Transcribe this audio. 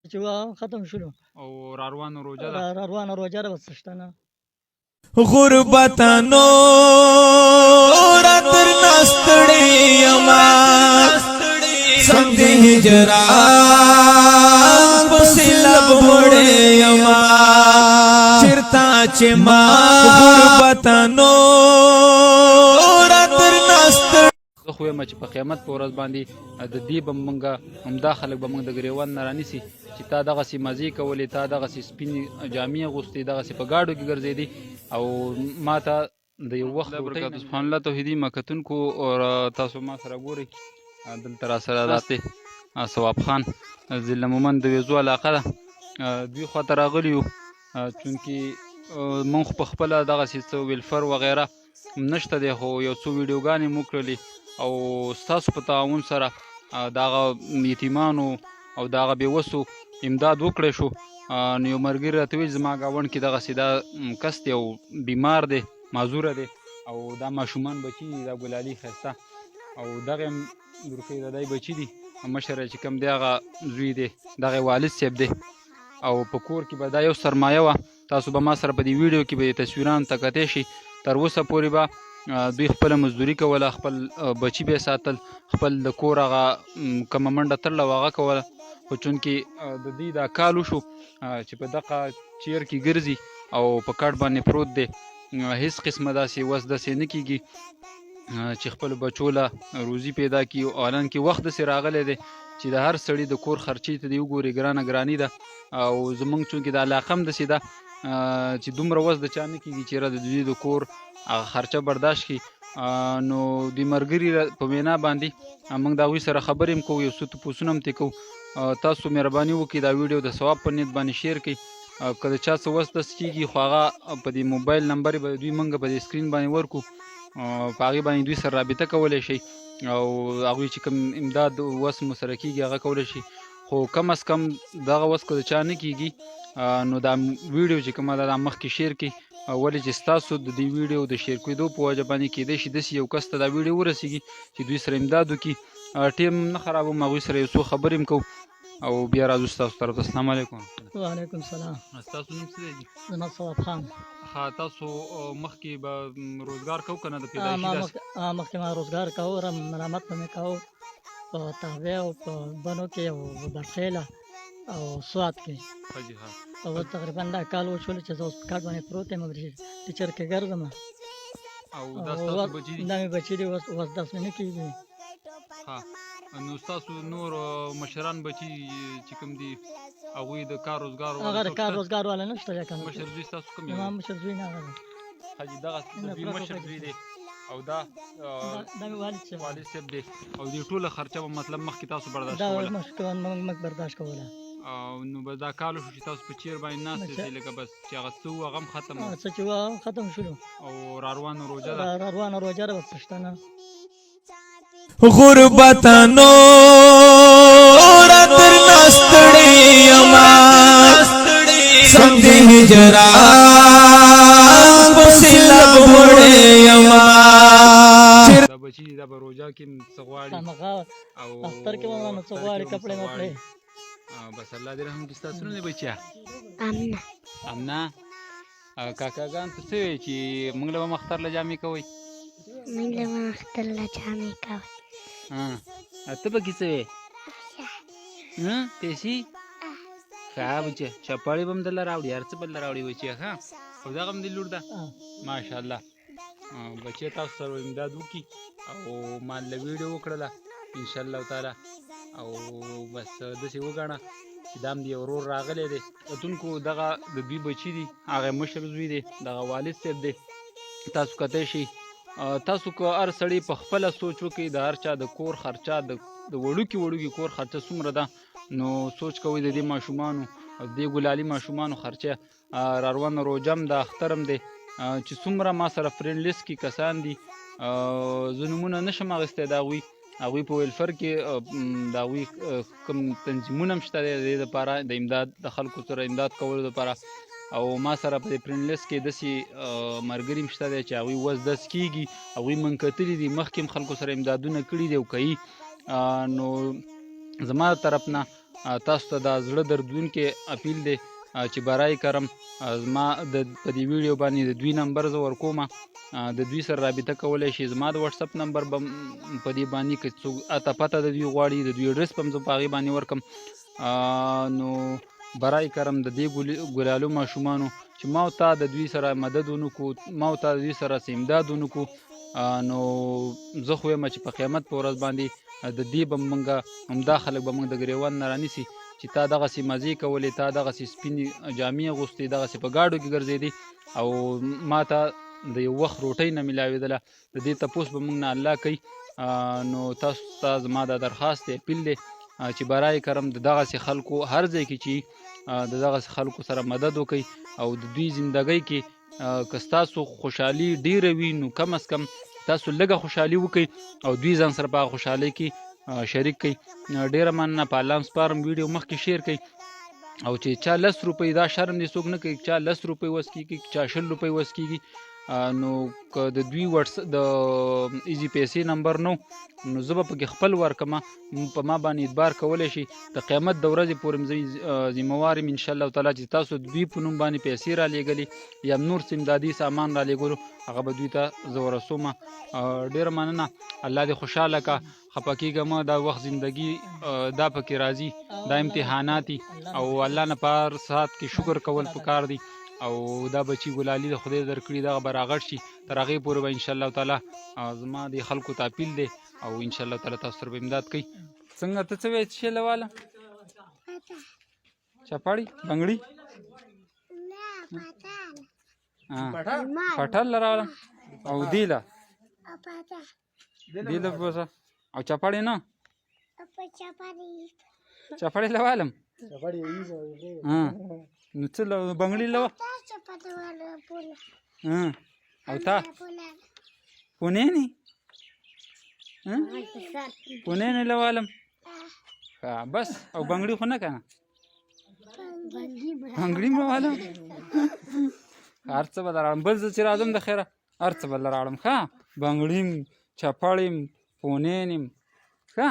چې ختم شولو او را روانه روژه ده. را روانه روژه ده، بس شته نه. غربتانو راتر نستړی یما څنګه د هجران پسې لب وړې یما چرتا چې ما غربتانو راتر نستړی زه خو یم چې په قیامت په ورځ باندې د دې به مونږه همدا خلک به مونږ د ګریوان نه رانیسي چې تا دغسې مزې کولې، تا دغسې سپینې جامې اغوستې، دغسې په ګاډو کې ګرځېدې. او ما ته د یو وخت برکاته سبحان الله توحیدي ما کتونکو تاسو ما سره ګورئ دلته را سره داسې ثواب خان ضلع مومند د ویزو علاقه ده، دوی خواته راغلي یو چونکې مونږ خو په خپله دغسې څه ویلفر وغیره نشته دی، خو یو څو ویډیوګانې مو کړلې او ستاسو په تعاون سره د هغه یتیمانو او د هغه بېوسو امداد وکړی شو. نو یو ملګري راته ویل زما ګاونډ کې دغسې دا کس دی او بیمار دی، معذوره دی، او دا ماشومان بچي دي، دا ګلالي ښایسته او دغه هم ورکوي د دی بچي دي، مشر چې کوم دی هغه زوی دی، دغه والد صاحب دی. او په کور کې به دا یو سرمایه وه. تاسو به ما سره په دې ویډیو کې به د تصویرانو ته کتی شي. تر اوسه پورې به دوی خپله مزدوري کوله، خپل بچي به یې ساتل، خپل د کور هغه کومه منډه تړله وه هغه کوله. خو چونکې د دوی دا کال وشو چې په دغه چیر کې ګرځي او په کټ باندې پروت دی، هېڅ قسمه داسې وس داسې نه کېږي چې خپلو بچو له روزي پیدا کړي. او الان کې وخت داسې راغلی دی چې د هر سړي د کور خرچې ته دې وګورې ګرانه ګراني ده. او زمونږ چونکې د علاقه هم داسې ده چې دومره وس د چا نه کېږي چې یاره د دوی د کور هغه خرچه برداشت کړي. نو د ملګري په وینا باندې موږ د هغوی سره خبرې هم کوو، یو څه تپوسونه هم ترې کوو. تاسو مهرباني وکړئ دا ویډیو د ثواب په نیت باندې شیر کړئ. که د چا څه وس داسې کېږي خو هغه په دې موبایل نمبر به دوی موږ په دې سکرین باندې ورکړو، په هغې باندې دوی سره رابطه کولی شئ او هغوی چې کوم امداد وس مو سره کېږي هغه کولی شي. خو کم از کم دغه وس که د چا نه کېږي نو دا ویډیو چې کومه ده دا مخکې شیر کړئ، ولې چې ستاسو د دې ویډیو د شیر کېدو په وجه باندې کېدی شي داسې یو کس ته دا ویډیو ورسېږي چې دوی سره امداد وکړي. ټیم نه خرابوم، هغوی سره یو څو خبرې هم کوو او بیا راځو ستاسو طرف ته. السلام علیکم. وعلیکم سلام. ستاسو نوم څه دی؟ زما ثواب خان. ها تاسو مخکې به روزګار کوو که نه د پیدایشي داسې؟ مخکې ما روزګار کوو، مرامت به مې کوو په تهویه او په بنو کې او بټخیله او سوات کې. او تقریبا دا کال وشول چې زه اوس په کټ باندې پروت یم، ټیچر کې ګرځم. او دا ستاسو بچي دي؟ دا مې بچي دي، اوس داس مې نه کېږي. نو ستاسو نور مشران بچي چې کوم دي هغوی د کار روزګار هغه د کار روزګار والا نشته دی که نه. مشر زوی ستاسو کوم زما مشر زوی نه هغه دی. حاجي دغه د دوی مشر زوی دی او دا مې والد صاحب دی او دې ټوله خرچه به مطلب مخکې تاسو برداشت کوله؟ دا موږ برداشت کوله. نو به دا کال وشو چې تاسو په چیر باندې ناست یاستئ لکه بس چې هغه څه وو هغه هم ختم و؟ څه چې وو ختم شولو او را روانه روژه ده؟ را روانه روژه ده، بس شته نه. غربتانو راتر نستړی یما څنګه د هجران پسې لب وړې یما دا بچي دي دا به روژه کې هم څه غواړي او اختر کې به نو څه غواړي کپړې مپړې. بس الله دې رحم کړي. ستاسو نوم دی بچیه؟ امنه. امنه. کاکاګان ته څه وایي چې موږ له به اختر له جامې کوئ؟ موږ له به اختر له جامې کوئ. ته به کې څه وایې؟ پیسې؟ ښه بچیه چپاړې به هم درله راوړي، هر څه به درله راوړي بچیه. ښه او دغه هم دې لور ده؟ ماشاءالله. بچیه تاسو سره امداد وکړي او ما له ویډیو وکړله انشاءالله تعالی. او بس داسې وګڼه چې دا هم د یو ورور راغلی دی. کتونکو دغه د دوی بچي دي، هغه مشر زوی دی، دغه والد صاحب دی. تاسو کتی شئ. تاسو که هر سړی په خپله سوچ وکړئ د هر چا د کور خرچه د وړوکي کور خرچه څومره ده، نو سوچ کوئ د دې ماشومانو او د دې ګلالي ماشومانو خرچه. را روانه روژه هم ده، اختر هم دی، چې څومره ما سره فرینډ لیست کې کسان دي زه نومونه نشم اخیستی د هغوی په ویلفر کې د هغوی کوم تنظیمونه هم شته دی د دې دپاره د امداد د خلکو سره امداد کولو دپاره. او ما سره په دې فرینډ لیست کې داسې ملګري هم شته دی چې هغوی وس دس کېږي، هغوی موږ کتلي دي، مخکې هم خلکو سره امدادونه کړي دي او کوي. نو زما د طرف نه تاسو ته دا زړه دردونکې اپیل دی چې برای کرم زما په دې ویډیو باندې د دوی نمبر زه ورکوم، د دوی سره رابطه کولی شي. زما د وټساپ نمبر به په دې باندې که څوک اته پته د دوی غواړي د دوی اډرس به هم زه په هغې باندې ورکړم. نو برای کرم د دې ګلالو ماشومانو چې ما او تا د دوی سره مدد ونه کړو، ما او تا د دوی سره څه امداد ونه کړو، نو زه خو یم چې په قیامت په ورځ باندې د دې به موږ همدا خلک به موږ د ګریوان نه رانیسي چې تا دغسې مزې کولې، تا دغسې سپینې جامې اغوستې، دغسې په ګاډو کې ګرځېدې او ما ته د یو وخت روټۍ نه میلاوېدله. د دې تپوس به موږ نه الله کوي. نو تاسو ته زما دا درخواست دی، اپیل دی چې برای کرم د دغسې خلکو هر ځای کې چې د دغسې خلکو سره مدد وکړئ او د دوی زندګۍ کې که ستاسو خوشحالي ډیره وي نو کم از کم تاسو لږه خوشحالي وکړئ او دوی ځان سره په هغه خوشحالۍ کې شریک کړئ. ډیره مننه. په الله سپارم ویډیو مخکې شیر کړئ او چې چا 10 روپۍ دا شرم دې څوک نه کوي، چا 10 روپۍ وس کېږي، چا 20 روپۍ وس کېږي، نو که د دوی د ایزي پیسې نمبر نو زه به پکې خپل ورکړم، په ما باندې اعتبار کولی شي. د قیامت د ورځې پورې زه ذمهوار یم انشاءالله تعالی چې تاسو د دوی په نوم باندې پیسې رالیږلې یا نور څه امدادي سامان رالیږلو هغه به دوی ته زه ورسوم. ډېره مننه. الله دې خوشحاله که، خفه کېږه مه. دا وخت زندګي دا پکې راځي، دا امتحانات دي او الله نه په هر ساعت کې شکر کول پکار دی. او دا بچي ګلالي د خدای درکړي دغه به راغټ شي، تر هغې پورې به انشاءالله تعالی زما د خلکو ته اپیل دی او انشاءالله تعالی تاسو سره به امداد کوي. څنګه ته څه وایې څه شی لواله؟ چپاړي بنګړي پټال راوړم او دیله بوسه او چپاړي نه چپاړي لوالم نو څه بنګړي لوه او تا پونې نه لوالم بس او بنګړي خو نه کنه بنګړي مې والم هر څه به راوړم بل زه چې راځم د خیره هر څه به راوړم ښه بنګړي م چپاړي م پونې م ښه